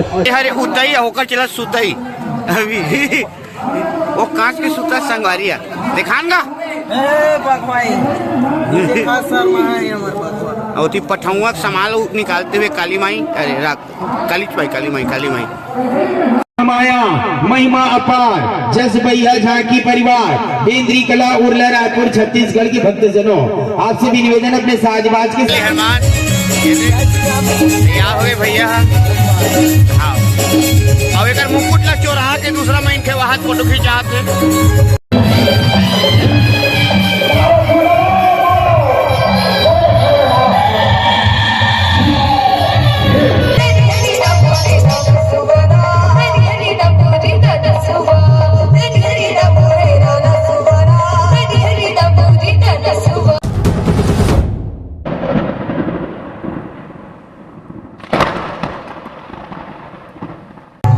अरे उतई होकर चला सुतई अभी वो कांच के सुता संगवारिया दिखानगा और पठौआ संभाल निकालते हुए काली माई अरे काली माई माया महिमा अपार जस भैया झांकी परिवार बेंद्री कला उर्ला रायपुर छत्तीसगढ़ के भक्तजनों आपसे भी निवेदन अपने साजबाज के मेहमान क्या हुए भैया हाँ अब एक मुकुट ला चोरा के दूसरा महीन के वहां फोटो खिंचाते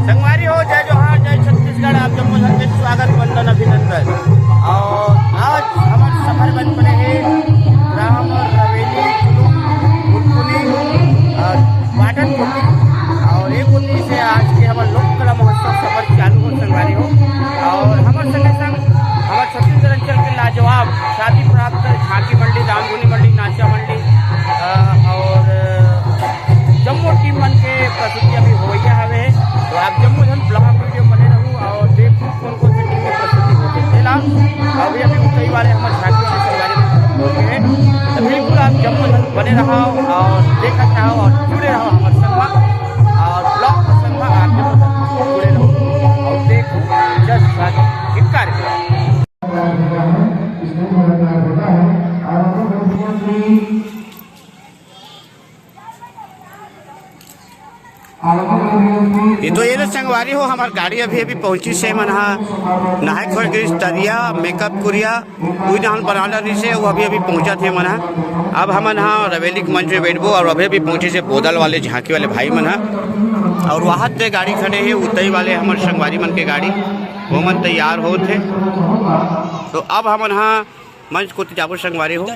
संगवारी हो जय जोहार जय छत्तीसगढ़ आप जम्मू के स्वागत वंदन अभिनंदन और आज हमारे सफर बन पड़े हैं राम रवेली वाटन कुटी और एक कुटी से आज के हमारे लोक कला महोत्सव सफर चालू हो संगवारी हो और हमारे संगे संग हमारे छत्तीसगढ़ अंचल के लाजवाब ख्याति प्राप्त झांकी मंडी रामधुनी मंडी नाचा मंडी और जम्मू टीम मन के प्रस्तुति अभी हो गया हवे तो आप जम्मू धन ब्लॉग वीडियो बने रहूँ और देखूँ कौन कौन सी टीम की प्रस्तुति होती है ना अभी कई बारे हमारे झांकी वाले संगवारी में होते हैं तो बिल्कुल आप जम्मू धन बने रहो और देखा चाहो और जुड़े रहो हमारे संगवा और ब्लॉग के संगवा आप जम्मू धन जुड़े रहो और देखो जस कार्यक्रम ये तो ये संगवारी हो हमार गाड़ी अभी पहुंची से मना नहाय खोल गिरी तरिया मेकअप कुरिया कोई नाम बना रही से वो अभी पहुंचा थे मना अब हम यहाँ रवेली के मंच में बैठबो और अभी पहुंचे से बोदल वाले झांकी वाले भाई मना और वहाँ पे गाड़ी खड़े हैं उतई वाले हमारे संगवारी मन के गाड़ी वो मन तैयार हो थे तो अब हम यहाँ मंच को जाबो संगवारी हो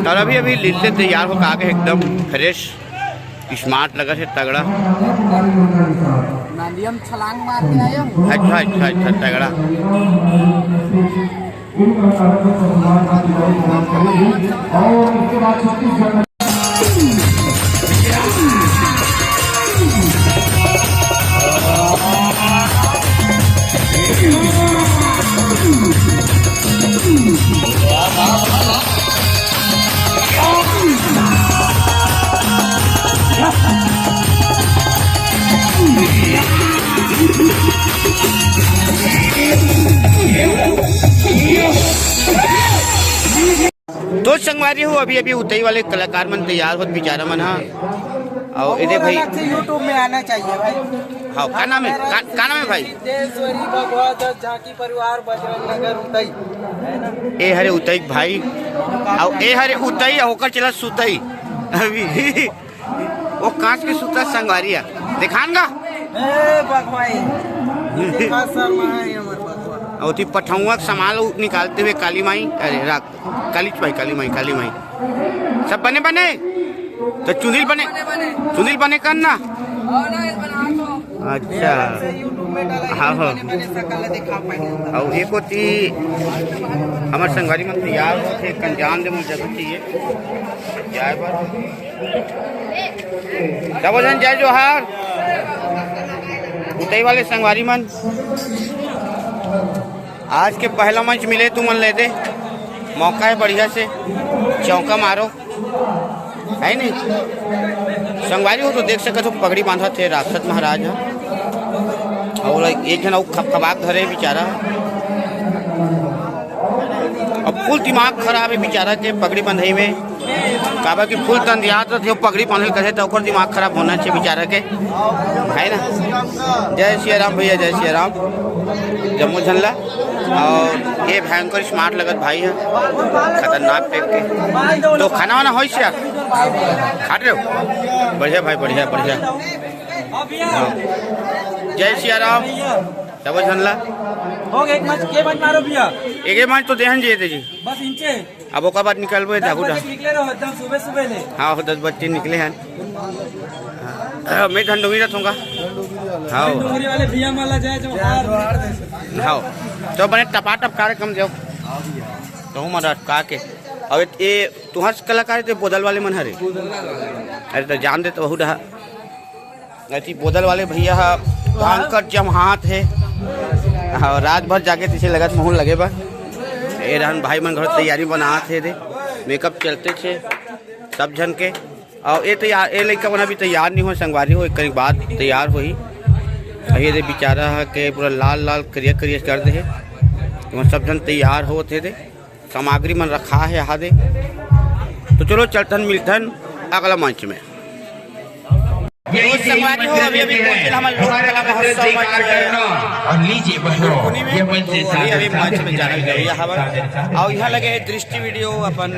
और अभी लीले तैयार होकर आगे एकदम फ्रेश स्मार्ट लगा है तगड़ा छलांग मार के आया अच्छा तगड़ा तो संगवारी हो अभी उतई वाले कलाकार मन तैयार होत बेचारा मन हा और इधर भाई यूट्यूब में आना चाहिए भाई हाँ क्या नाम है भाई झांकी परिवार बजरंग नगर उतई ए हरे उतई भाई और ए हरे उतई होकर चला सुतई अभी वो कांच के सुता संगवारिया दिखानगा और पठौआ संभाल निकालते हुए काली माई अरे काली माई सब बने तो चुनिल बने करना अच्छा हाँ और एक होती हमारे संगवारी में तैयार होते कंजान दे मुझे जगह चाहिए क्या बोल जय जोहार उतई वाले संगवारी मन आज के पहला मंच मिले तुम मन ले दे मौका है बढ़िया से चौका मारो है नहीं संगवारी हो तो देख सके तो पगड़ी बांधा थे राक्षस महाराज और एक जन खबाक धरे बेचारा अब फुल दिमाग खराब है बेचारा के पगड़ी बंधई में काबा की फुल तंदियात थे पगड़ी बांधल करे तो दिमाग खराब होना चाहिए बेचारा के है ना जय श्री राम भैया जय श्री राम जम्मू झल्ला और ये भयंकर स्मार्ट लगत भाई है खतरनाक टाइप के तो खाना वाना हो यार खा रहे हो बढ़िया भाई बढ़िया जय श्री राम तब झनला हो एक मंच के मंच मारो भैया एक मंच तो देहन जी थे जी बस इंचे अब ओकर बाद निकलबे धागू निकले रहो एकदम सुबह सुबह ले हाँ 10 बच्चे निकले हैं मैं धंधुगी रहूँगा हाँ डोंगरी वाले भैया माला जाए जो हार हाँ तो बने टपाटप कार्यक्रम जाओ तो मरा का के अब ये तुहार कलाकार थे बोदल वाले मन हरे अरे तो जान दे तो बहुत है ऐसी बोदल वाले भैया भयंकर जम हाथ है और रात भर जाके तीसरे लगत मुँह लगे बा ये रहन भाई मन घर तैयारी बना थे दे मेकअप चलते थे सब जन के और ये तैयार ये लड़का बना भी तैयार नहीं हो संगवारी हो एक बाद तैयार हो ही ये दे बेचारा है कि पूरा लाल लाल करिया करिया कर दे तो सब जन तैयार होते थे सामग्री मन रखा है यहाँ दे तो चलो चलतन मिलतन अगला मंच में संगवारी हो अभी अभी हमारे और लीजिए बहनों ये मंच से अभी मंच में जाना है और यहाँ लगे है दृष्टि वीडियो अपन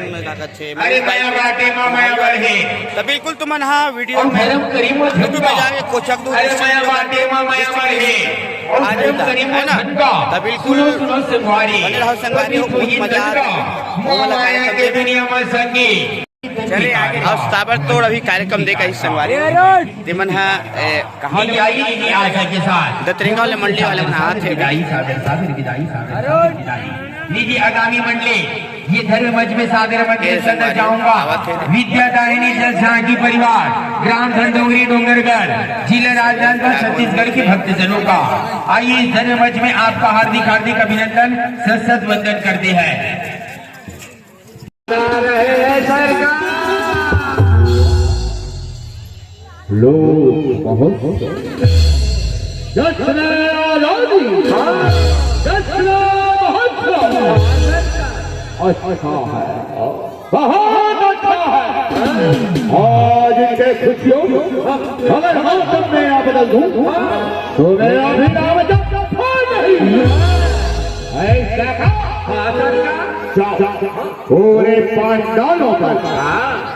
तो बिल्कुल तुमन हाँ वीडियो में यूट्यूब में जाके कोचक दो है ना तो बिल्कुल संगवारी हो बहुत मजा चले आगे और साबर तोड़ अभी कार्यक्रम देगा इस संगवारी तिमन है कहाँ दतरिंगा वाले मंडली वाले मन हाथ है लीजिए आगामी मंडली ये धर्म मंच में सादर मंडली सदर जाऊंगा विद्यादायिनी जल झांकी परिवार ग्राम धंधौरी डोंगरगढ़ जिला राजनांदगांव छत्तीसगढ़ के भक्तजनों का आइए इस धर्म मंच में आपका हार्दिक हार्दिक अभिनंदन सत वंदन करते हैं। लोग बहुत जश्न आजादी जश्न महोत्सव अच्छा है बहुत अच्छा है आज इनके खुशियों अगर हम सब में आप बदल दूं तो मेरा भी नाम जब नहीं ऐसा का पूरे पंडालों पर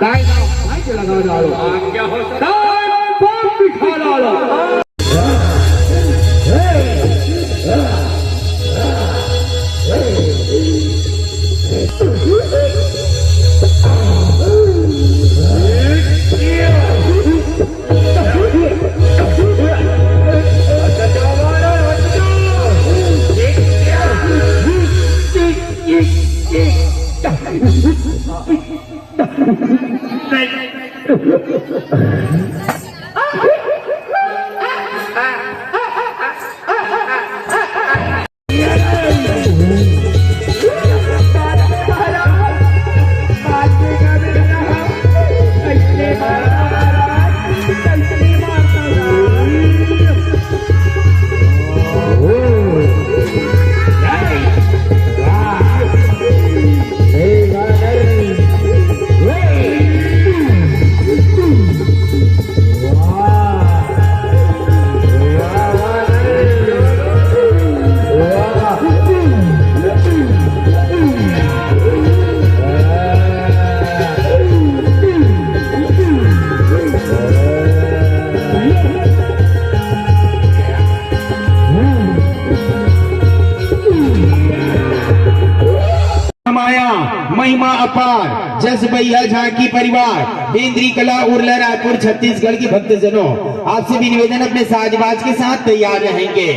डायनामाइट लगा डालो क्या होता है बम बिठा डालो महिमा अपार जस भैया झांकी परिवार बेंद्री कला उर्ला रायपुर छत्तीसगढ़ के भक्तजनों आपसे भी निवेदन अपने साजबाज के साथ तैयार रहेंगे।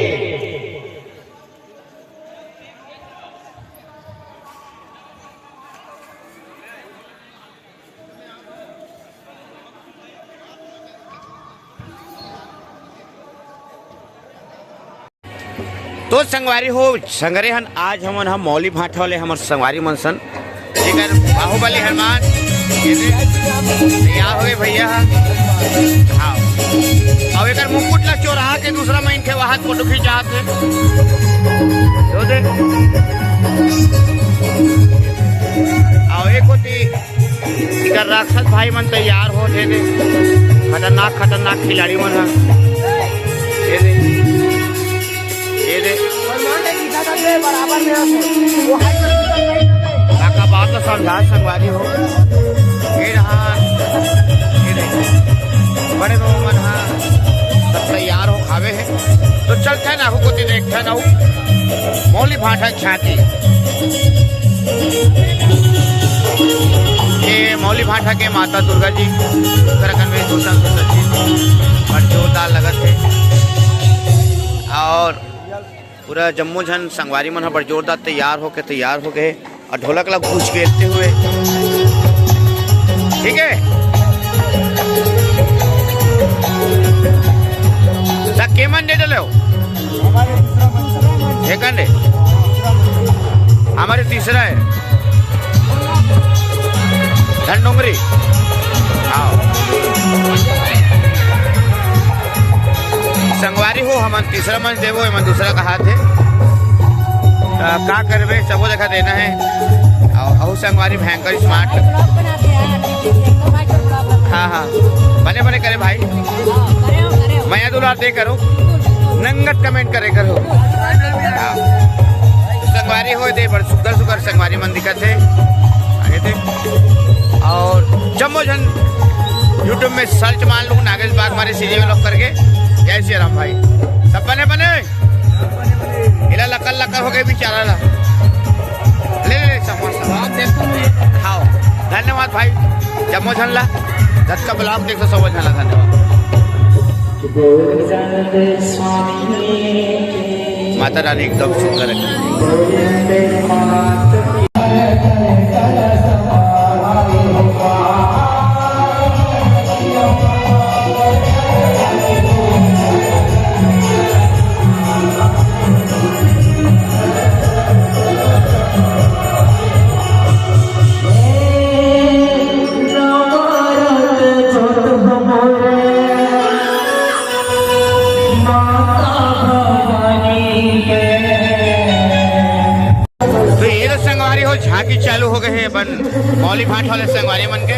तो संगवारी हो संगरे हन आज हमन हम मौली भाटा वाले हमर संगवारी मनसन जेकर बाहुबली हनुमान या होए भैया हाँ अब एक मुकुट ला चोरा के दूसरा महीन के वहां फोटो खिंचात है तो दे आओ एक होती इकर राक्षस भाई मन तैयार हो थे दे खतरनाक खतरनाक खिलाड़ी मन ये दे काका बात तो समझा संगवारी हो ये रहा बड़े लोग मन सब तैयार हो खावे है तो चलते हैं आहू को देखा ना मौली भाटा झांकी ये मौली भाटा के माता दुर्गा जी उत्तराखंड में और जोरदार लगत है और पूरा जम्मू झन संगवारी मन बड़ जोरदार तैयार हो गए और ढोलक लग पूछ खेलते हुए ठीक है। के मन दे डले हो हमारे तीसरा है धनडोंगरी। आओ संगवारी हो हम तीसरा मंच देवो हम दूसरा का हाथ है का करवे सबको देखा देना है और संगवारी भयंकर स्मार्ट। हाँ हाँ बने बने करे भाई मैं दुलार दे करो नंगत कमेंट करे करो संगवारी हो दे बड़ सुंदर सुंदर संगवारी मन दिखत है आगे थे और जम्मो जन यूट्यूब में सर्च मान लूँ नागेश बाग हमारे सीजी में लोग करके जय श्री राम भाई सब बने बने इला लकल लकल हो गए बेचारा ला ले ले समोसा खाओ धन्यवाद भाई जम्मो झन ला दस का ब्लॉग देख सो समझ ला धन्यवाद। माता रानी एकदम सुंदर है। झांकी चालू हो गए हैं बन मौली भाट वाले संगवारी मन के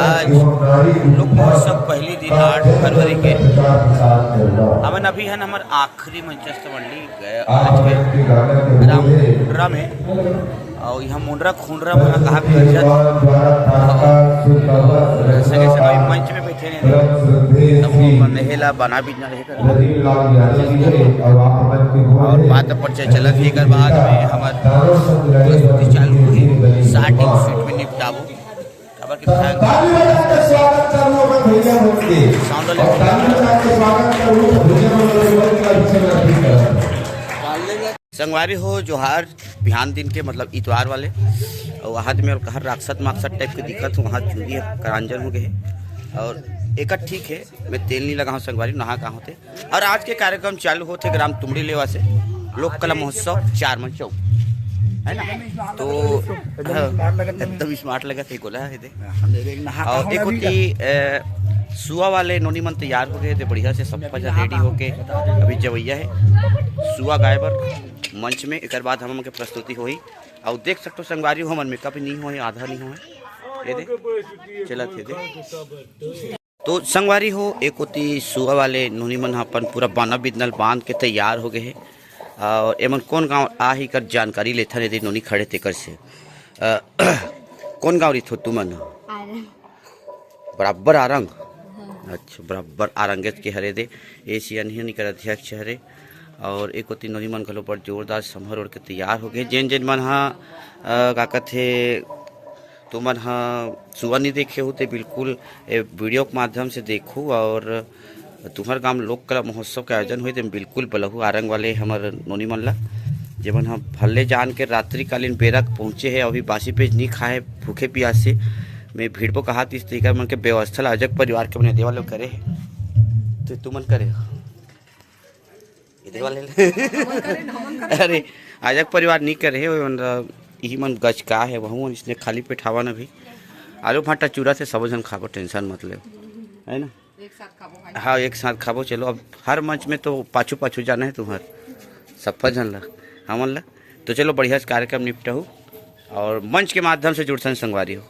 आज लोक महोत्सव पहली दिन 8 फरवरी के हमन अभी हन हमार आखिरी मंचस्थ मंडली गए आज के ग्राम मुंड्रा में और यहाँ मुंड्रा खुंड्रा मना कहा भी सगे सगे मंच में बैठे नहीं नहेला बना भी ना रहे और बात परिचय चलत ही कर बाद में हमार प्रस्तुति चालू हुई 60 फीट में निपटाबो संगवारी हो जोहार बिहान दिन के मतलब इतवार वाले और हाथ में और कहर राक्षस माक्षस टाइप के दिक्कत हूँ वहाँ चूड़ी करांजन हो गए और एक ठीक है मैं तेल नहीं लगा हूँ संगवारी नहा कहाँ होते और आज के कार्यक्रम चालू होते ग्राम तुमड़ी लेवा से लोक कला महोत्सव 4 मन चौक। है ना। तो एकदम स्मार्ट लगा थे गोला है और एक होती सुआ वाले नोनी मन तैयार हो गए थे बढ़िया से सब रेडी होके अभी जवैया है सुआ गाय बर मंच में। एक बाद हम के प्रस्तुति हुई और देख सकते हो संगवारी हो हमन मेकअप नहीं हो आधा नहीं हो ये दे चला थे दे। तो संगवारी हो एक होती सुआ वाले नोनी मन अपन पूरा बाना बिदनल बांध के तैयार हो गए हैं और एमन कौन गांव आ ही कर जानकारी लेथा रे नोनी खड़े थे कर से कौन गांव रिथो तुमन बराबर आरंग अच्छा बराबर आरंगेत के हरे दे एशियन ही निकर अध्यक्ष हरे और एक होती नोनी मन घलो पर जोरदार समहर ओढ़ के तैयार हो गए। जेन जेन मन हाँ का कथे तुमन हाँ सुआ नहीं देखे होते बिल्कुल वीडियो के माध्यम से देखूँ और तुम्हार गांव लोक कला महोत्सव के आयोजन हुए तो बिल्कुल बलहू आरंग वाले हमारे नोनी मन ला जब हम भल्ले जान के रात्रिकालीन बेरक पहुँचे है अभी बासी पेज नहीं खाए भूखे प्यास से मैं भीड़ को कहा इस तरीका मन के व्यवस्था अजक परिवार के बने देवा लोग करे है तो तुमन करे अरे अजक परिवार नहीं करे यही मन गज का है वह इसने खाली पेठावा न भी आलू भाटा चूरा से सब जन खाबो टेंशन मत ले है ना हाँ एक साथ खाबो। चलो अब हर मंच में तो पाछू पाछू जाना है तुम्हार सफल जन ला हमन ला तो चलो बढ़िया से कार्यक्रम निपटा हो और मंच के माध्यम से जुड़सन संगवारी हो।